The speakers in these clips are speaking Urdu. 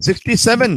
67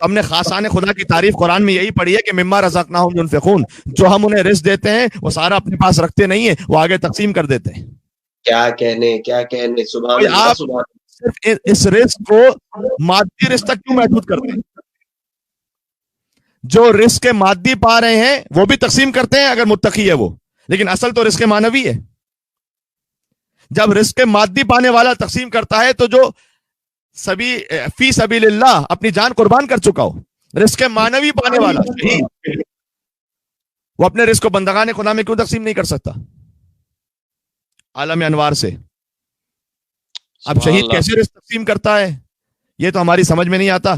تو ہم نے خاصان خدا کی تعریف قرآن میں یہی پڑھی ہے کہ مما رزقناہم ينفقون، جو ہم انہیں رزق دیتے ہیں وہ سارا اپنے پاس رکھتے نہیں ہیں، وہ آگے تقسیم کر دیتے ہیں۔ کیا کہنے سبحان اللہ آپ سبحان صرف اس رزق کو مادی رزق تک کیوں محدود کرتے ہیں؟ جو رزق مادی پا رہے ہیں وہ بھی تقسیم کرتے ہیں اگر متقی ہے وہ، لیکن اصل تو رزق معنوی ہے۔ جب رزق مادی پانے والا تقسیم کرتا ہے تو جو فی سبیل اللہ اپنی جان قربان کر چکا ہو، رزق معنوی پانے والا شہید، وہ اپنے رزق کو بندگان خدا میں کیوں تقسیم نہیں کر سکتا؟ عالم انوار سے اب شہید کیسے رزق تقسیم کرتا ہے یہ تو ہماری سمجھ میں نہیں آتا،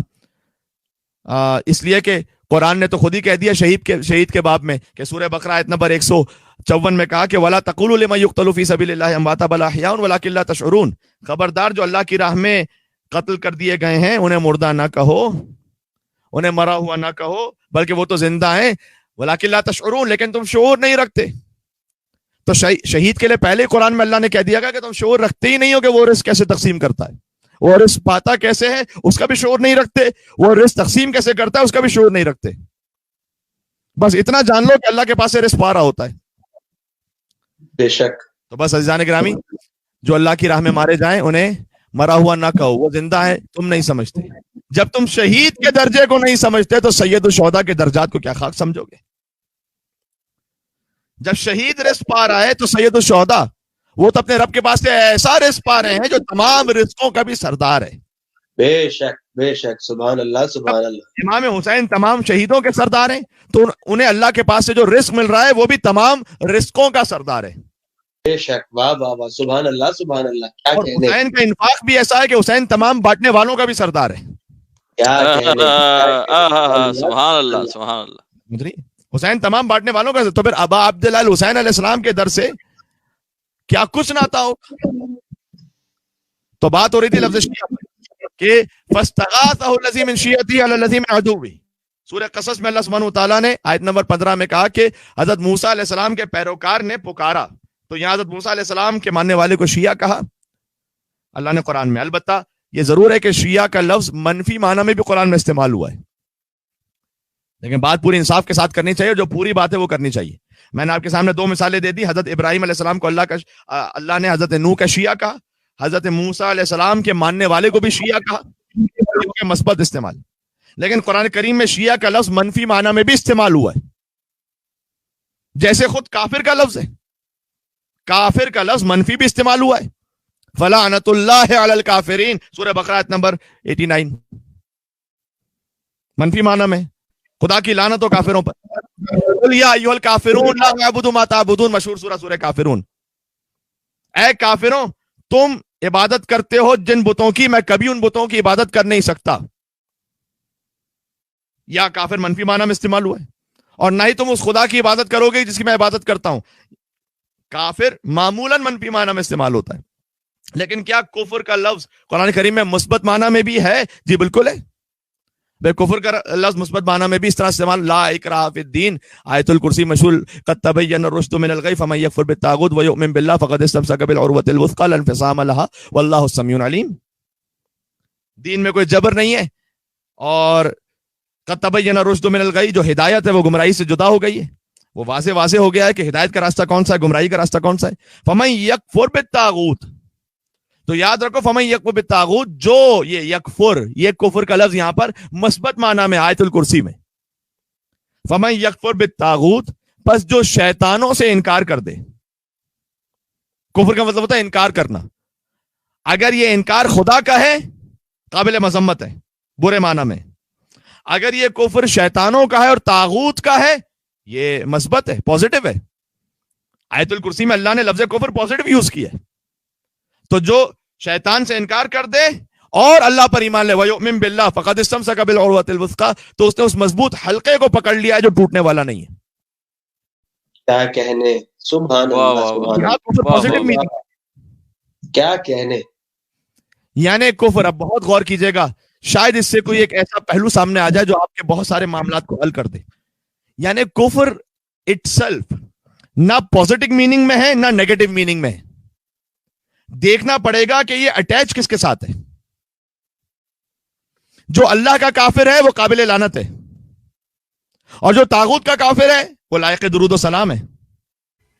اس لیے کہ قرآن نے تو خود ہی کہہ دیا شہید کے باب میں کہ سورہ بقرہ آیت نمبر 154 میں کہا کہ وَلَا تَقُولُوا لِمَن يُقْتَلُ فِي سَبِيلِ اللَّهِ أَمْوَاتًا بَلْ أَحْيَاءٌ وَلَٰكِن لَّا تَشْعُرُونَ، خبردار جو اللہ کی راہ میں قتل کر دیے گئے ہیں انہیں مردہ نہ کہو، انہیں مرا ہوا نہ کہو، بلکہ وہ تو زندہ ہیں، وَلَٰكِن لَّا تَشْعُرُونَ، لیکن تم شعور نہیں رکھتے۔ تو شہید کے لیے پہلے قرآن میں اللہ نے کہہ دیا کہ تم شعور رکھتے ہی نہیں ہو کہ وہ رزق کیسے تقسیم کرتا ہے، وہ رزق پاتا کیسے ہے اس کا بھی شعور نہیں رکھتے، وہ رزق تقسیم کیسے کرتا ہے اس کا بھی شعور نہیں رکھتے۔ بس اتنا جان لو کہ اللہ کے پاس سے رزق پا رہا ہوتا ہے۔ بے شک۔ تو بس عزیزان گرامی، جو اللہ کی راہ میں مارے جائیں انہیں مرا ہوا نہ کہو، وہ زندہ ہے، تم نہیں سمجھتے۔ جب تم شہید کے درجے کو نہیں سمجھتے تو سید الشہداء کے درجات کو کیا خاک سمجھو گے؟ جب شہید رزق پا رہا ہے تو سید الشہداء وہ تو اپنے رب کے پاس سے ایسا رزق پا رہے ہیں جو تمام رزقوں کا بھی سردار ہے۔ بے شک سبحان اللہ سبحان اللہ۔ امام حسین تمام شہیدوں کے سردار ہیں تو انہیں اللہ کے پاس سے جو رزق مل رہا ہے وہ بھی تمام رزقوں کا سردار ہے۔ بے شک، واہ واہ واہ، سبحان اللہ سبحان اللہ۔ کیا اور کہنے حسین کا انفاق بھی ایسا ہے کہ حسین تمام بانٹنے والوں کا بھی سردار ہے۔ کیا کہنے سبحان اللہ سبحان اللہ۔ حسین تمام بانٹنے والوں کا، تو پھر ابا عبداللہ الحسین علیہ السلام کے در سے کیا کچھ نہ آتا ہو۔ تو بات ہو رہی تھی لفظ شیعہ کہ فاستغاثہ الذی من شیعتہ علی الذی من عدوہ۔ سورہ قصص میں اللہ سبحانہ وتعالیٰ نے آیت نمبر 15 میں کہا کہ حضرت موسیٰ علیہ السلام کے پیروکار نے پکارا، تو یہاں حضرت موسیٰ علیہ السلام کے ماننے والے کو شیعہ کہا اللہ نے قرآن میں۔ البتہ یہ ضرور ہے کہ شیعہ کا لفظ منفی معنی میں بھی قرآن میں استعمال ہوا ہے، لیکن بات پوری انصاف کے ساتھ کرنی چاہیے، جو پوری بات ہے وہ کرنی چاہیے۔ میں نے آپ کے سامنے 2 مثالیں دے دی، حضرت ابراہیم علیہ السلام کو اللہ نے حضرت نوح کا شیعہ کہا، حضرت موسیٰ علیہ السلام کے ماننے والے کو بھی شیعہ کہا، مثبت استعمال۔ لیکن قرآن کریم میں شیعہ کا لفظ منفی معنی میں بھی استعمال ہوا ہے، جیسے خود کافر کا لفظ ہے، کافر کا لفظ منفی بھی استعمال ہوا ہے، فلعنت اللہ علی الکافرین، سورہ بقرہ آیت نمبر 89، منفی معنی میں خدا کی لعنت ہو کافروں پر۔ قل یا ایھا الکافرون لا اعبد ما تعبدون، مشہور سورہ کافرون۔ اے کافروں تم عبادت کرتے ہو جن بتوں کی، میں کبھی ان بتوں کی عبادت کر نہیں سکتا۔ یا کافر منفی معنی میں استعمال ہوا ہے، اور نہ ہی تم اس خدا کی عبادت کرو گے جس کی میں عبادت کرتا ہوں۔ کافر معمولاً منفی معنی میں استعمال ہوتا ہے، لیکن کیا کفر کا لفظ قرآن کریم میں مثبت معنی میں بھی ہے؟ جی بالکل ہے۔ بے کفر کا لفظ مثبت معنی میں بھی اس طرح استعمال، لا اکراہ فی الدین، آیت الکرسی مشہور، قد تبین الرشد من الغی فمن یکفر بالطاغوت ویؤمن باللہ فقد استمسک بالعروۃ الوثقی لا انفصام لها واللہ السمیع العلیم۔ دین میں کوئی جبر نہیں ہے، اور قد تبین الرشد من الغی، جو ہدایت ہے وہ گمراہی سے جدا ہو گئی ہے، وہ واضح ہو گیا ہے کہ ہدایت کا راستہ کون سا ہے، گمراہی کا راستہ کون سا ہے۔ فمن یکفر بالطاغوت، تو یاد رکھو فمن یکفر بالطاغوت، جو یہ یکفر، یہ کفر کا لفظ یہاں پر مثبت معنی میں آیت الکرسی میں، فمن یکفر بالطاغوت، پس جو شیطانوں سے انکار کر دے۔ کفر کا مطلب ہوتا ہے انکار کرنا، اگر یہ انکار خدا کا ہے قابل مذمت ہے برے معنی میں، اگر یہ کفر شیطانوں کا ہے اور طاغوت کا ہے یہ مثبت ہے، پازیٹو ہے۔ آیت الکرسی میں اللہ نے لفظ کفر پازیٹو یوز کیا ہے۔ تو جو شیطان سے انکار کر دے اور اللہ پر ایمان لے، وَيُؤْمِن بِاللَّهِ فَقَدِ اسْتَمْسَكَ بِالْعُرْوَةِ الْوُثْقَىٰ، تو اس نے اس مضبوط حلقے کو پکڑ لیا ہے جو ٹوٹنے والا نہیں ہے۔ کیا کہنے، سبحان اللہ سبحان اللہ، کیا کہنے۔ یعنی کفر، اب بہت غور کیجئے گا، شاید اس سے کوئی ایک ایسا پہلو سامنے آ جائے جو آپ کے بہت سارے معاملات کو حل کر دے۔ یعنی کفر اٹ سیلف نہ پازیٹو میننگ میں ہے نہ نیگیٹو میننگ میں ہے، دیکھنا پڑے گا کہ یہ اٹیچ کس کے ساتھ ہے۔ جو اللہ کا کافر ہے وہ قابل لعنت ہے، اور جو طاغوت کا کافر ہے وہ لائق درود و سلام ہے.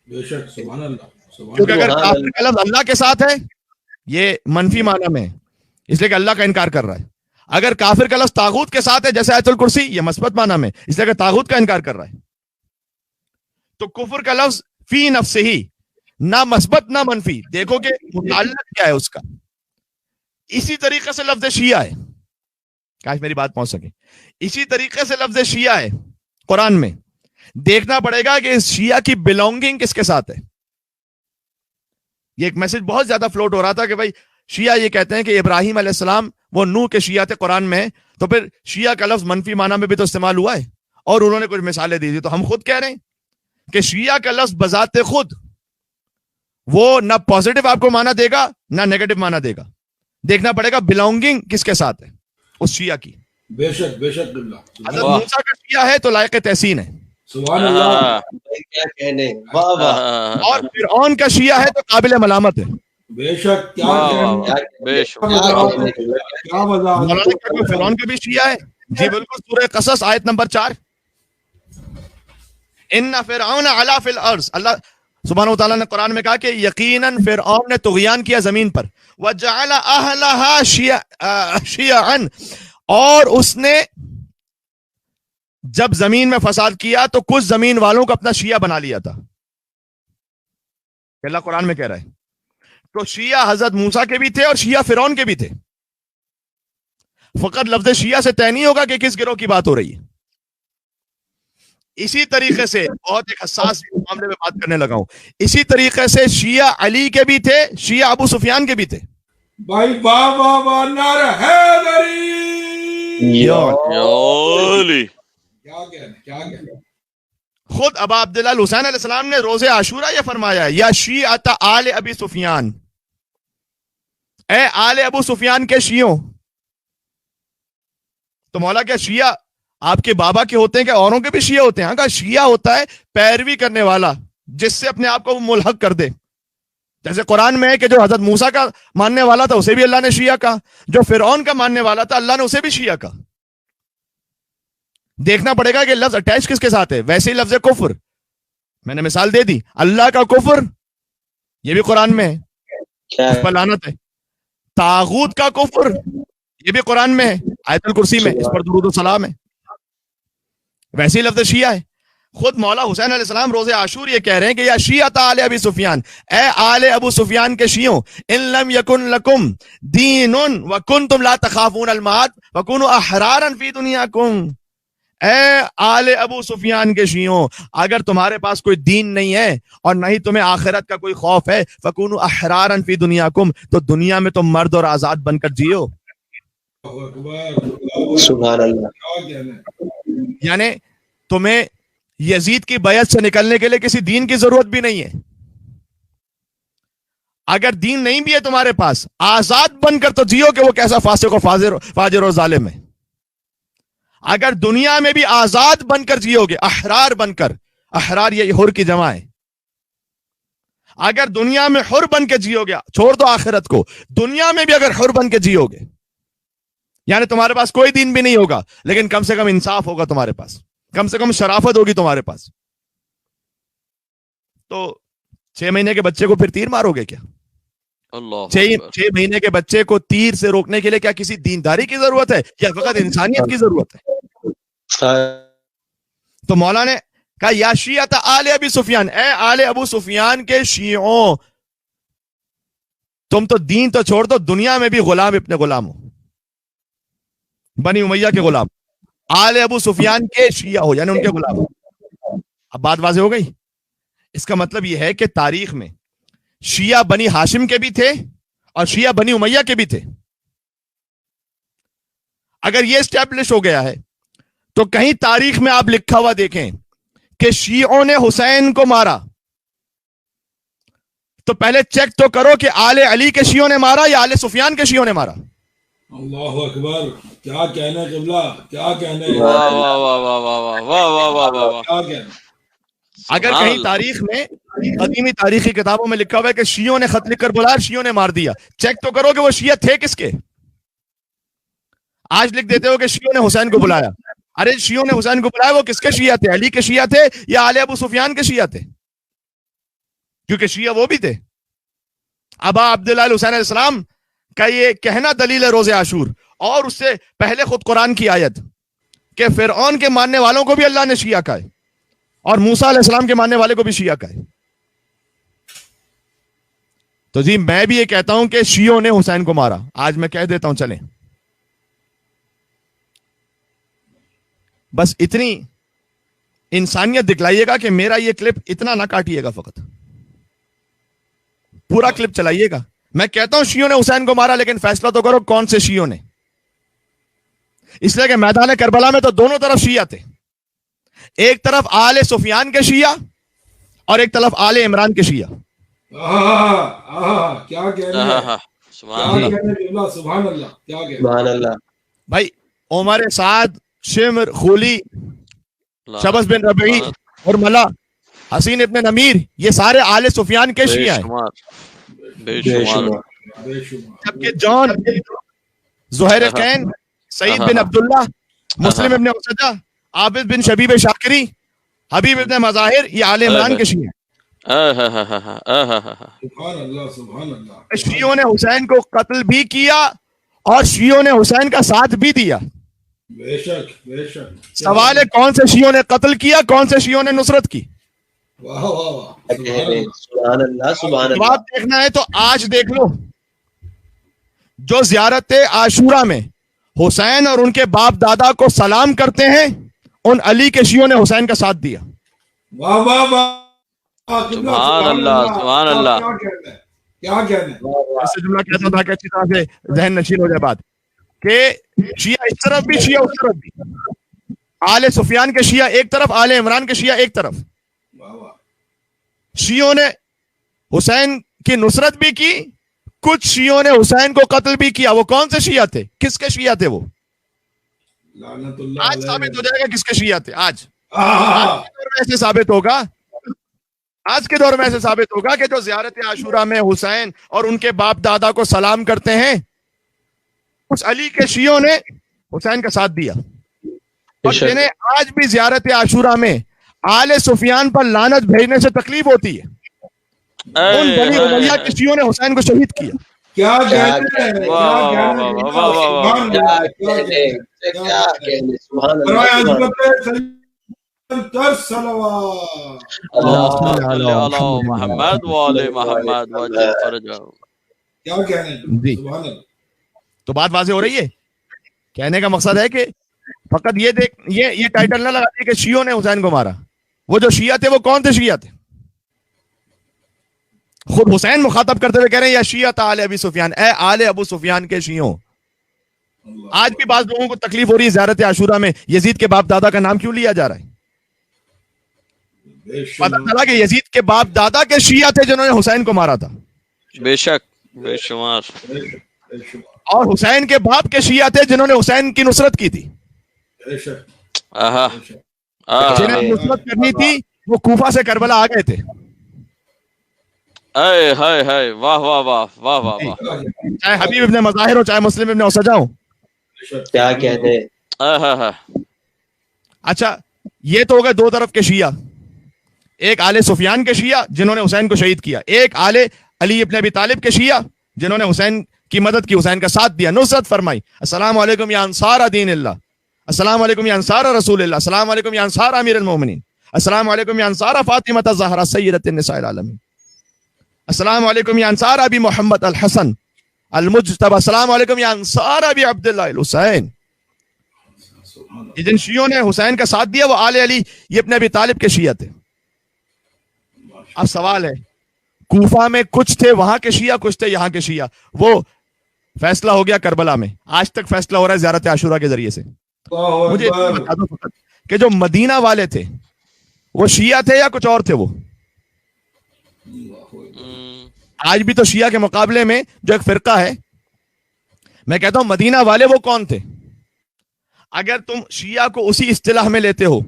بے شک سبحان اللہ سبحان کیونکہ اللہ. اگر کافر کا لفظ اللہ کے ساتھ ہے یہ منفی معنی میں ہے، اس لیے کہ اللہ کا انکار کر رہا ہے. اگر کافر کا لفظ طاغوت کے ساتھ ہے جیسے آیت الکرسی، یہ مثبت معنی میں، اس لیے کہ طاغوت کا انکار کر رہا ہے. تو کفر کا لفظ فی نفسہ ہی نہ مثبت نہ منفی، دیکھو کہ متعلق کیا ہے اس کا. اسی طریقے سے لفظ شیعہ ہے، کاش میری بات پہنچ سکے. اسی طریقے سے لفظ شیعہ ہے قرآن میں. دیکھنا پڑے گا کہ اس شیعہ کی بلونگنگ کس کے ساتھ ہے. یہ ایک میسج بہت زیادہ فلوٹ ہو رہا تھا کہ بھائی شیعہ یہ کہتے ہیں کہ ابراہیم علیہ السلام وہ نوح کے شیعہ تھے قرآن میں، تو پھر شیعہ کا لفظ منفی معنی میں بھی تو استعمال ہوا ہے، اور انہوں نے کچھ مثالیں دی تھی. تو ہم خود کہہ رہے ہیں کہ شیعہ کا لفظ بذات خود وہ نہ پازیٹو آپ کو معنی دے گا نہ نیگیٹو معنی دے گا. دیکھنا پڑے گا بلونگنگ کس کے ساتھ ہے اس شیعہ کی. بے شک قبلہ حضرت موسیٰ کا شیعہ ہے تو لائق تحسین ہے، سبحان اللہ. کیا کہنے، واہ واہ. اور فرعون کا شیعہ ہے تو قابل ملامت ہے. بے شک کیا کہنے، بے شک. کیا وضاحت. مولانا کہتے ہیں فرعون کا بھی شیعہ ہے. جی بالکل، سورہ قصص آیت نمبر 4. ان فرعون علا فی الارض، اللہ سبحانہ وتعالیٰ نے قرآن میں کہا کہ یقیناً فرعون نے طغیان کیا زمین پر. وجعل اہلها شیعا، اور اس نے جب زمین میں فساد کیا تو کچھ زمین والوں کو اپنا شیعہ بنا لیا تھا. اللہ قرآن میں کہہ رہا ہے. تو شیعہ حضرت موسیٰ کے بھی تھے اور شیعہ فرعون کے بھی تھے. فقط لفظ شیعہ سے طے نہیں ہوگا کہ کس گروہ کی بات ہو رہی ہے. اسی طریقے سے بہت ایک حساس معاملے میں بات کرنے لگا ہوں. اسی طریقے سے شیعہ علی کے بھی تھے، شیعہ ابو سفیان کے بھی تھے. بھائی واہ واہ واہ، نعرہ حیدری. یولی. کیا کہنے. خود ابا عبداللہ الحسین علیہ السلام نے روز عاشورہ یہ فرمایا ہے، یا شیعۃ آل ابی سفیان، اے آل ابو سفیان کے شیعوں. تو مولا کیا شیعہ آپ کے بابا کے ہوتے ہیں کہ اوروں کے بھی شیعہ ہوتے ہیں؟ ہاں، کہا شیعہ ہوتا ہے پیروی کرنے والا جس سے اپنے آپ کو وہ ملحق کر دے. جیسے قرآن میں ہے کہ جو حضرت موسیٰ کا ماننے والا تھا اسے بھی اللہ نے شیعہ کہا، جو فرعون کا ماننے والا تھا اللہ نے اسے بھی شیعہ کہا. دیکھنا پڑے گا کہ لفظ اٹیچ کس کے ساتھ ہے. ویسے ہی لفظ کفر میں نے مثال دے دی، اللہ کا کفر یہ بھی قرآن میں ہے، اس پر لعنت ہے. طاغوت کا کفر یہ بھی قرآن میں ہے، آیت الکرسی میں، اس پر درود و سلام ہے. ویسے ہی لفظ شیعہ ہے. خود مولا حسین علیہ السلام روز عاشور یہ کہہ رہے ہیں کہ یا شیعۃ آل ابی سفیان، اے آل ابو سفیان کے شیعوں، ان لم یکن لکم دین وکنتم لا تخافون المعاد فکونوا احرارا فی دنیاکم. اے آل ابو سفیان کے شیعوں، اگر تمہارے پاس کوئی دین نہیں ہے اور نہ ہی تمہیں آخرت کا کوئی خوف ہے، فکونوا احرارا فی دنیاکم، تو دنیا میں تم مرد اور آزاد بن کر جیو. سبحان اللہ. کیا کہنے. یعنی تمہیں یزید کی بیعت سے نکلنے کے لیے کسی دین کی ضرورت بھی نہیں ہے. اگر دین نہیں بھی ہے تمہارے پاس، آزاد بن کر تو جیو کہ وہ کیسا فاسق و فاجر و ظالم ہے. اگر دنیا میں بھی آزاد بن کر جیو گے، احرار بن کر، احرار یہ حر کی جمع ہے. اگر دنیا میں حر بن کے جیو گے، چھوڑ دو آخرت کو، دنیا میں بھی اگر حر بن کے جیو گے، یعنی تمہارے پاس کوئی دین بھی نہیں ہوگا لیکن کم سے کم انصاف ہوگا تمہارے پاس، کم سے کم شرافت ہوگی تمہارے پاس. تو 6 مہینے کے بچے کو پھر تیر مارو گے کیا؟ اللہ 6 مہینے کے بچے کو تیر سے روکنے کے لیے کیا کسی دینداری کی ضرورت ہے یا فقط انسانیت کی ضرورت ہے؟ تو مولا نے کہا یا شیعۃ آل ابی سفیان، اے آل ابو سفیان کے شیعوں، تم تو دین تو چھوڑ دو، دنیا میں بھی غلام ابن غلام ہو، بنی امیہ کے غلام. آل ابو سفیان کے شیعہ ہو یعنی ان کے غلام ہو. اب بات واضح ہو گئی. اس کا مطلب یہ ہے کہ تاریخ میں شیعہ بنی ہاشم کے بھی تھے اور شیعہ بنی امیہ کے بھی تھے. اگر یہ اسٹیبلش ہو گیا ہے تو کہیں تاریخ میں آپ لکھا ہوا دیکھیں کہ شیعوں نے حسین کو مارا تو پہلے چیک تو کرو کہ آل علی کے شیعوں نے مارا یا آل سفیان کے شیعوں نے مارا. اللہ اکبر. کیا کہنے قبلہ، کیا کہنے. واہ واہ واہ واہ واہ واہ واہ واہ واہ واہ. کیا کہنے. اگر کہیں تاریخ میں قدیمی تاریخی کتابوں میں لکھا ہوا ہے کہ شیعوں نے خط لکھ کر بلایا، شیعوں نے مار دیا، چیک تو کرو کہ وہ شیعہ تھے کس کے. آج لکھ دیتے ہو کہ شیعوں نے حسین کو بلایا. ارے شیعوں نے حسین کو بلایا, وہ کس کے شیعہ تھے؟ علی کے شیعہ تھے یا آل ابو سفیان کے شیعہ تھے؟ کیونکہ شیعہ وہ بھی تھے. ابا عبداللہ الحسین علیہ السلام کا یہ کہنا دلیل ہے روز عاشور, اور اس سے پہلے خود قرآن کی آیت کہ فرعون کے ماننے والوں کو بھی اللہ نے شیعہ کہا ہے, اور موسیٰ علیہ السلام کے ماننے والے کو بھی شیعہ کہا ہے. تو جی میں بھی یہ کہتا ہوں کہ شیعوں نے حسین کو مارا. آج میں کہہ دیتا ہوں, چلیں بس اتنی انسانیت دکھلائیے گا کہ میرا یہ کلپ اتنا نہ کاٹیے گا, فقط پورا کلپ چلائیے گا. میں کہتا ہوں شیعوں نے حسین کو مارا, لیکن فیصلہ تو کرو کون سے شیعوں نے. اس لیے کہ میدان کربلا میں تو دونوں طرف شیعہ تھے, ایک طرف آل سفیان کے شیعہ اور ایک طرف آل عمران کے شیعہ. کیا کہنا ہے, سبحان اللہ. سبحان اللہ, کیا کہنا سبحان اللہ. بھائی عمر سعد, شمر, خولی, شبس بن ربعی اور ملا, حسین ابن نمیر, یہ سارے آل سفیان کے شیعہ ہیں. بے شمار. بے شمار. جبکہ جان, زہیر قین, سعید بن عبداللہ, مسلم ابن اسدہ, عابد بن شبیب شاکری, حبیب ابن مظاہر, یہ آل عمران کے شیعہ ہیں. سبحان اللہ, سبحان اللہ. شیعوں نے حسین کو قتل بھی کیا اور شیعوں نے حسین کا ساتھ بھی دیا. بے شک, بے شک. سوال ہے کون سے شیعوں نے قتل کیا, کون سے شیعوں نے نصرت کی. واہ واہ واہ. سبحان اللہ, سبحان اللہ. جواب دیکھنا ہے تو آج دیکھ لو, جو زیارت عاشورہ میں حسین اور ان کے باپ دادا کو سلام کرتے ہیں, ان علی کے شیعوں نے حسین کا ساتھ دیا. واہ واہ واہ. سبحان اللہ, سبحان اللہ. کیا کہنا ہے. ایسے جملہ کہتا تھا کہ اچھی طرح سے ذہن نشین ہو جائے بات, کہ شیعہ اس طرف بھی, شیعہ اس طرف بھی. آل سفیان کے شیعہ ایک طرف, آل عمران کے شیعہ ایک طرف. شیعوں نے حسین کی نصرت بھی کی, کچھ شیعوں نے حسین کو قتل بھی کیا. وہ کون سے شیعہ تھے, کس کے شیعہ تھے وہ؟ لعنت اللہ آج ثابت ہو جائے گا کس کے شیعہ تھے. آج علیہ. کے دور میں ایسے ثابت ہوگا, آج کے دور میں ایسے ثابت ہوگا کہ جو زیارت عاشورہ میں حسین اور ان کے باپ دادا کو سلام کرتے ہیں, اس علی کے شیعوں نے حسین کا ساتھ دیا. اور جنہیں آج بھی زیارت عاشورہ میں آل سفیان پر لعنت بھیجنے سے تکلیف ہوتی ہے, ان بنی امیہ کے شیعوں نے حسین کو شہید کیا. کیا کہتے ہیں, کیا کہنے. سبحان برائے اللہ. عظمت تر صلوات. محمد وآل محمد وعجل فرجہ. کیا کہنے. جی. سبحان اللہ. تو بات واضح ہو رہی ہے. کہنے کا مقصد ہے کہ فقط یہ دیکھ, یہ ٹائٹل نہ لگاتی کہ شیعوں نے حسین کو مارا. وہ جو شیعہ تھے وہ کون تھے شیعہ تھے؟ خود حسین مخاطب کرتے ہوئے کہہ رہے ہیں یا شیعہ آل ابی سفیان, اے آل ابو سفیان کے شیعوں. آج بھی بعض لوگوں کو تکلیف ہو رہی ہے زیارت عاشورہ میں یزید کے باپ دادا کا نام کیوں لیا جا رہا ہے. پتہ چلا کہ یزید کے باپ دادا کے شیعہ تھے جنہوں نے حسین کو مارا تھا. بے شک, بے شمار. اور حسین کے باپ کے شیعہ تھے جنہوں نے حسین کی نصرت کی تھی. جنہیں نصرت کرنی تھی وہ کوفہ سے کربلا آ گئے تھے. اے ہائے ہائے, واہ واہ واہ, واہ واہ واہ. چاہے حبیب ابن مظاہر ہو, چاہے مسلم ابن اسدہ ہو. کیا کہنے. اچھا یہ تو ہو گئے دو طرف کے شیعہ, ایک آل سفیان کے شیعہ جنہوں نے حسین کو شہید کیا, ایک آل علی ابن ابی طالب کے شیعہ جنہوں نے حسین کی مدد کی, حسین کا ساتھ دیا, نصرت فرمائی. السلام علیکم یا انصار دین اللہ, السلام علیکم یا انصار رسول اللہ, السلام علیکم یا انصار امیر المومنین, السلام علیکم یا انصار فاطمہ الزہرا سیدۃ النساء العالمین, السلام علیکم یا انصار ابی محمد الحسن المجتبی, السلام علیکم یا انصار ابی عبداللہ الحسین. جن شیعوں نے حسین کا ساتھ دیا وہ آل علی یہ ابن ابی طالب کے شیعہ تھے. اب سوال ہے, کوفہ میں کچھ تھے وہاں کے شیعہ, کچھ تھے یہاں کے شیعہ. وہ فیصلہ ہو گیا کربلا میں, آج تک فیصلہ ہو رہا ہے زیارت عاشورہ کے ذریعے سے. مجھے اتنا بتا دو فقط کہ جو مدینہ والے تھے وہ شیعہ تھے یا کچھ اور تھے. وہ آج بھی تو شیعہ کے مقابلے میں جو ایک فرقہ ہے, میں کہتا ہوں مدینہ والے وہ کون تھے. اگر تم شیعہ کو اسی اصطلاح میں لیتے ہو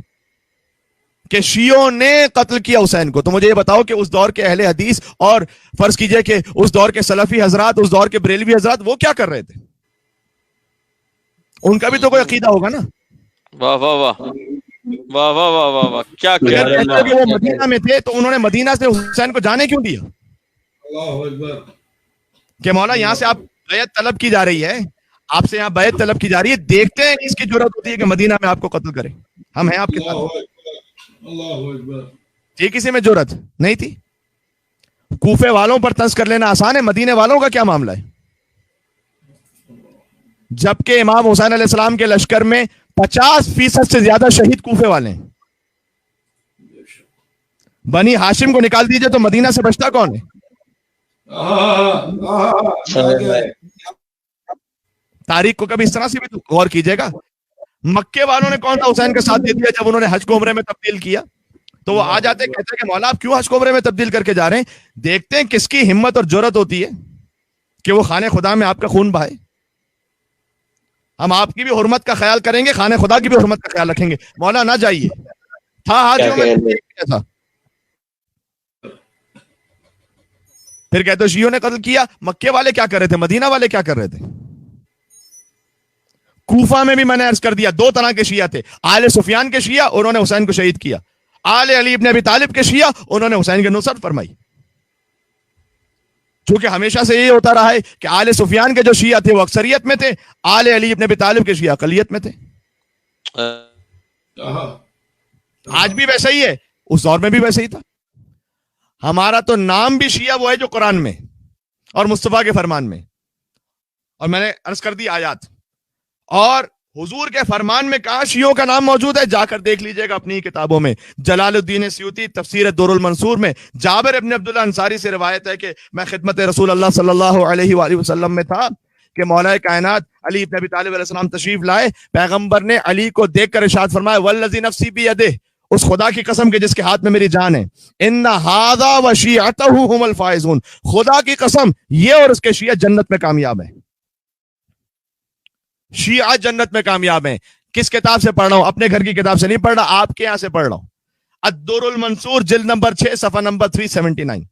کہ شیعوں نے قتل کیا حسین کو, تو مجھے یہ بتاؤ کہ اس دور کے اہل حدیث اور فرض کیجئے کہ اس دور کے سلفی حضرات, اس دور کے بریلوی حضرات, وہ کیا کر رہے تھے؟ ان کا بھی تو کوئی عقیدہ ہوگا نا. واہ واہ واہ واہ واہ واہ واہ واہ کیا اگر کہہ رہے کہتے ہیں کہ وہ مدینہ میں تھے تو انہوں نے مدینہ سے حسین کو جانے کیوں دیا؟ اللہ اکبر. کہ مولا یہاں سے آپ بیعت طلب کی جا رہی ہے، آپ سے یہاں بیعت طلب کی جا رہی ہے، دیکھتے ہیں کس کی جرأت ہوتی ہے کہ مدینہ میں آپ کو قتل کرے. ہم ہیں آپ کے اللہ ساتھ. اکبر. اللہ اکبر. تھی کسی میں جرأت نہیں تھی. کوفے والوں پر طنز کر لینا آسان ہے، مدینے والوں کا کیا معاملہ ہے؟ جبکہ امام حسین علیہ السلام کے لشکر میں 50% سے زیادہ شہید کوفے والے ہیں. بنی ہاشم کو نکال دیجئے تو مدینہ سے بچتا کون ہے؟ تاریخ کو کبھی اس طرح سے بھی غور کیجئے گا. مکے والوں نے کون سا حسین کا ساتھ دے دیا جب انہوں نے حج کو عمرے میں تبدیل کیا؟ تو وہ آ جاتے کہتے ہیں کہ مولا آپ کیوں حج کو عمرے میں تبدیل کر کے جا رہے ہیں؟ دیکھتے ہیں کس کی ہمت اور جرأت ہوتی ہے کہ وہ خانہ خدا میں آپ کا خون بہائے. ہم آپ کی بھی حرمت کا خیال کریں گے، خانہ خدا کی بھی حرمت کا خیال رکھیں گے. مولا نہ جائیے. تھا حاجیوں میں ایسا. پھر کہتے شیعوں نے قتل کیا. مکے والے کیا کر رہے تھے؟ مدینہ والے کیا کر رہے تھے؟ کوفہ میں بھی میں نے عرض کر دیا 2 طرح کے شیعہ تھے. آل سفیان کے شیعہ، انہوں نے حسین کو شہید کیا. آل علی ابن ابی طالب کے شیعہ، انہوں نے حسین کی نصرت فرمائی. چونکہ ہمیشہ سے یہ ہوتا رہا ہے کہ آل سفیان کے جو شیعہ تھے وہ اکثریت میں تھے، آل علی ابن ابی طالب کے شیعہ اقلیت میں تھے. آج بھی ویسا ہی ہے، اس دور میں بھی ویسا ہی تھا. ہمارا تو نام بھی شیعہ وہ ہے جو قرآن میں اور مصطفیٰ کے فرمان میں، اور میں نے عرض کر دی آیات، اور حضور کے فرمان میں کہاں شیعوں کا نام موجود ہے؟ جا کر دیکھ لیجئے گا اپنی کتابوں میں. جلال الدین سیوطی تفسیر در المنصور میں جابر ابن عبداللہ انصاری سے روایت ہے کہ میں خدمت رسول اللہ صلی اللہ علیہ وآلہ وسلم میں تھا کہ مولا کائنات علی ابن ابی طالب علیہ السلام تشریف لائے. پیغمبر نے علی کو دیکھ کر ارشاد فرمایا والذی نفسی بیدہ، اس خدا کی قسم کے جس کے ہاتھ میں میری جان ہے، ان ھذا وشیعتہ ھم الفائزون، خدا کی قسم یہ اور اس کے شیعہ جنت میں کامیاب ہیں. شیعہ جنت میں کامیاب ہیں. کس کتاب سے پڑھ رہا ہوں؟ اپنے گھر کی کتاب سے نہیں پڑھ رہا، آپ کے یہاں سے پڑھ رہا ہوں. الدر المنصور جلد نمبر 6 صفحہ نمبر 379.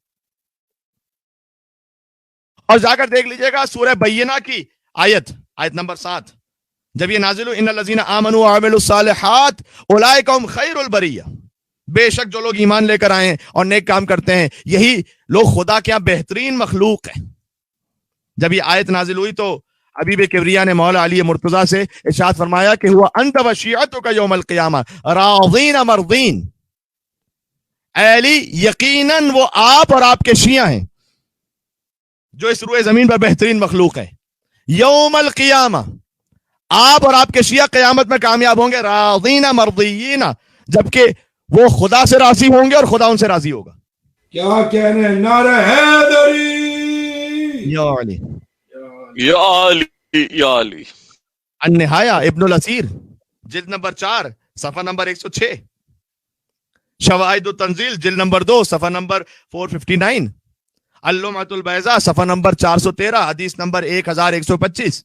اور جا کر دیکھ لیجئے گا سورہ بینہ کی آیت نمبر 7، جب یہ نازل ہو ان الذین آمنوا وعملوا الصالحات اولئک هم خیر البریہ، بے شک جو لوگ ایمان لے کر آئے ہیں اور نیک کام کرتے ہیں یہی لوگ خدا کے ہاں بہترین مخلوق ہیں. جب یہ آیت نازل ہوئی تو حبیب کبریا نے مولا علی مرتضیٰ سے ارشاد فرمایا کہ ہوا انت وشیعتک یوم القیامہ راضین مرضین، اے علی یقیناً وہ آپ اور آپ کے شیعہ ہیں جو اس روئے زمین پر بہترین مخلوق ہے. یوم القیامہ آپ اور آپ کے شیعہ قیامت میں کامیاب ہوں گے، راضین مرضیین، جبکہ وہ خدا سے راضی ہوں گے اور خدا ان سے راضی ہوگا. کیا کہنے، نعرہ حیدری. یا علی یا علی یا علی. النہایہ ابن الاسیر جلد نمبر 4 صفحہ نمبر 106، شواہد التنزیل جلد نمبر 2 صفحہ نمبر 459، اللمعۃ البیضاء صفحہ نمبر 413 حدیث نمبر 1125.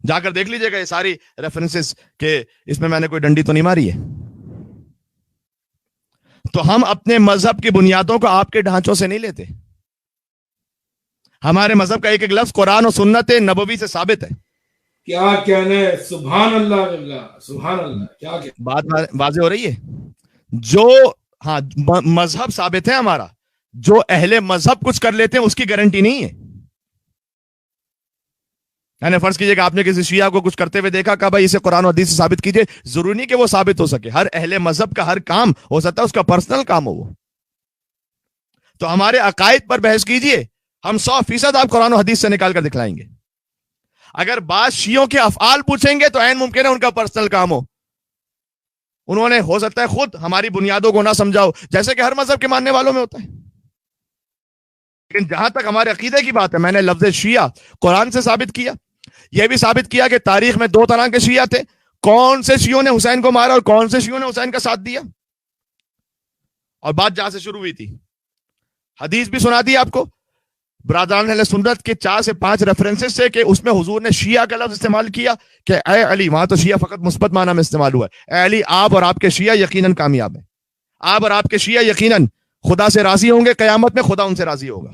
جا کر دیکھ لیجئے گا یہ ساری ریفرنسز کہ اس میں نے کوئی ڈنڈی تو نہیں ماری ہے. تو ہم اپنے مذہب کی بنیادوں کو آپ کے ڈھانچوں سے نہیں لیتے. ہمارے مذہب کا ایک ایک لفظ قرآن و سنت نبوی سے ثابت ہے. کیا کہنے، سبحان اللہ سبحان اللہ. کیا کہنے، بات واضح ہو رہی ہے. جو ہاں مذہب ثابت ہے ہمارا، جو اہل مذہب کچھ کر لیتے ہیں اس کی گارنٹی نہیں ہے. یعنی فرض کیجئے کہ آپ نے کسی شیعہ کو کچھ کرتے ہوئے دیکھا کہ بھائی اسے قرآن و حدیث سے ثابت کیجئے، ضروری نہیں کہ وہ ثابت ہو سکے. ہر اہل مذہب کا ہر کام ہو سکتا ہے اس کا پرسنل کام ہو وہ. تو ہمارے عقائد پر بحث کیجئے، ہم 100% آپ قرآن و حدیث سے نکال کر دکھلائیں گے. اگر بعض شیعوں کے افعال پوچھیں گے تو عین ممکن ہے ان کا پرسنل کام ہو، انہوں نے ہو سکتا ہے خود ہماری بنیادوں کو نہ سمجھاؤ، جیسے کہ ہر مذہب کے ماننے والوں میں ہوتا ہے. لیکن جہاں تک ہمارے عقیدے کی بات ہے، میں نے لفظ شیعہ قرآن سے ثابت کیا، یہ بھی ثابت کیا کہ تاریخ میں 2 طرح کے شیعہ تھے. کون سے شیعوں نے حسین کو مارا اور کون سے شیعوں نے حسین کا ساتھ دیا. اور بات جہاں سے شروع ہوئی تھی، حدیث بھی سنا دی آپ کو برادران اہل سنت کے 4 سے 5 ریفرنسز سے کہ اس میں حضور نے شیعہ کا لفظ استعمال کیا کہ اے علی، وہاں تو شیعہ فقط مثبت معنی میں استعمال ہوا ہے. اے علی آپ اور آپ کے شیعہ یقیناً کامیاب ہیں، آپ اور آپ کے شیعہ یقیناً خدا سے راضی ہوں گے، قیامت میں خدا ان سے راضی ہوگا.